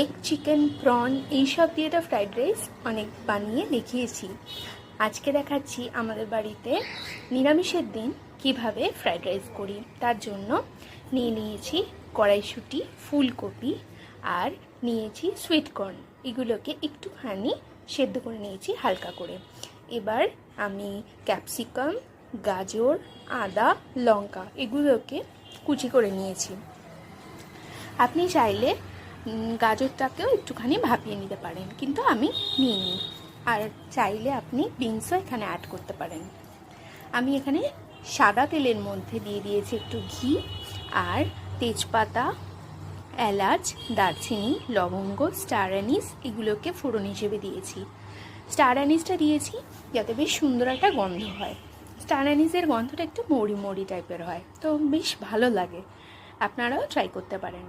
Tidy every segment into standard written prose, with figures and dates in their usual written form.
Egg chicken prawn এইসব দিয়ে তো ফ্রাইড রাইস অনেক বানিয়ে দেখিয়েছি। আজকে দেখাচ্ছি আমাদের বাড়িতে নিরামিষের দিন কিভাবে ফ্রাইড রাইস করি। তার জন্য নিয়েছি কড়াইশুঁটি, ফুলকপি আর নিয়েছি সুইট কর্ন। এগুলোকে একটুখানি সেদ্ধ করে নিয়েছি হালকা করে। এবার আমি ক্যাপসিকাম, গাজর, আদা, লঙ্কা এগুলোকে কুচি করে নিয়েছি। আপনি চাইলে গাজরটাকেও একটুখানি ভাপিয়ে নিতে পারেন, কিন্তু আমি নিইনি। আর চাইলে আপনি বিনসও এখানে অ্যাড করতে পারেন। আমি এখানে সাদা তেলের মধ্যে দিয়ে দিয়েছি একটু ঘি আর তেজপাতা, এলাচ, দারচিনি, লবঙ্গ, স্টার অ্যানিস এগুলোকে ফোড়ন হিসেবে দিয়েছি। স্টার অ্যানিসটা দিয়েছি যাতে বেশ সুন্দর একটা গন্ধ হয়। স্টার অ্যানিসের গন্ধটা একটু মরি মরি টাইপের হয়, তো বেশ ভালো লাগে। আপনারাও ট্রাই করতে পারেন।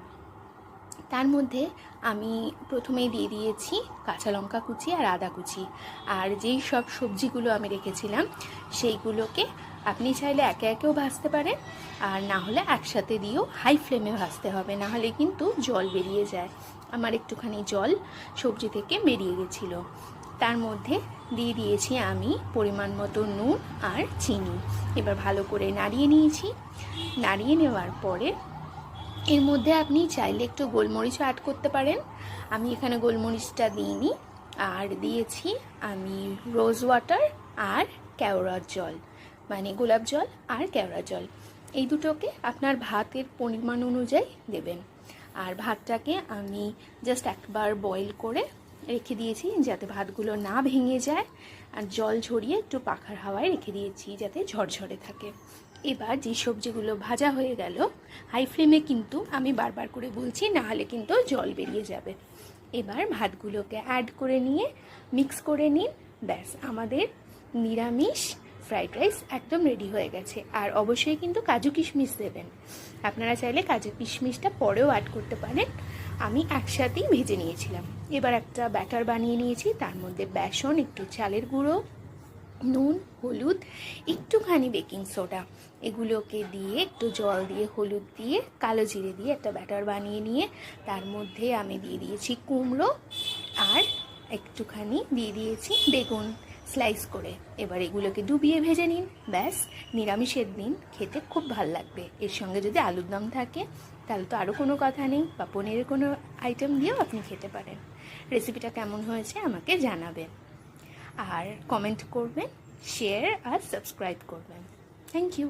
তার মধ্যে আমি প্রথমেই দিয়ে দিয়েছি কাঁচা লঙ্কা কুচি আর আদা কুচি, আর যেই সব সবজিগুলো আমি রেখেছিলাম সেইগুলোকে আপনি চাইলে একে একেও ভাজতে পারেন, আর না হলে একসাথে দিয়েও হাই ফ্লেমে ভাজতে হবে, না হলে কিন্তু জল বেরিয়ে যায়। আমার একটুখানি জল সবজি থেকে বেরিয়ে গেছিলো। তার মধ্যে দিয়ে দিয়েছি আমি পরিমাণ মতো নুন আর চিনি। এবার ভালো করে নাড়িয়ে নিয়েছি। নাড়িয়ে নেওয়ার পরে এর মধ্যে আপনি চাইলে একটু গোলমরিচও অ্যাড করতে পারেন। আমি এখানে গোলমরিচটা দিইনি। আর দিয়েছি আমি রোজ ওয়াটার আর কেওড়ার জল, মানে গোলাপ জল আর কেওড়া জল। এই দুটোকে আপনার ভাতের পরিমাণ অনুযায়ী দেবেন। আর ভাতটাকে আমি জাস্ট একবার বয়েল করে রেখে দিয়েছি যাতে ভাতগুলো না ভেঙে যায়, আর জল ঝরিয়ে একটু পাখার হাওয়ায় রেখে দিয়েছি যাতে ঝরঝরে থাকে। এবার যে সবজিগুলো ভাজা হয়ে গেল, হাই ফ্লেমে কিন্তু আমি বারবার করে বলছি, না হলে কিন্তু জল বেরিয়ে যাবে। এবার ভাতগুলোকে অ্যাড করে নিয়ে মিক্স করে নিন। ব্যাস, আমাদের নিরামিষ ফ্রাইড রাইস একদম রেডি হয়ে গেছে। আর অবশ্যই কিন্তু কাজু কিশমিশ দেবেন। আপনারা চাইলে কাজু কিশমিশটা পরেও অ্যাড করতে পারেন, আমি একসাথেই ভেজে নিয়েছিলাম। এবার একটা ব্যাটার বানিয়ে নিয়েছি, তার মধ্যে বেসন, একটু চালের গুঁড়ো, নুন, হলুদ, একটুখানি বেকিং সোডা এগুলোকে দিয়ে একটু জল দিয়ে হলুদ দিয়ে কালো জিরে দিয়ে একটা ব্যাটার বানিয়ে নিয়ে তার মধ্যে আমি দিয়ে দিয়েছি কুমড়ো আর একটুখানি দিয়ে দিয়েছি বেগুন স্লাইস করে। এবার এগুলোকে ডুবিয়ে ভেজে নিন। ব্যাস, নিরামিষের দিন খেতে খুব ভাল লাগবে। এর সঙ্গে যদি আলুর দম থাকে তাহলে তো আরও কোনো কথা নেই, বা পনিরের কোনো আইটেম দিয়েও আপনি খেতে পারেন। রেসিপিটা কেমন হয়েছে আমাকে জানাবেন, আর কমেন্ট করবেন, শেয়ার আর সাবস্ক্রাইব করবেন। Thank you.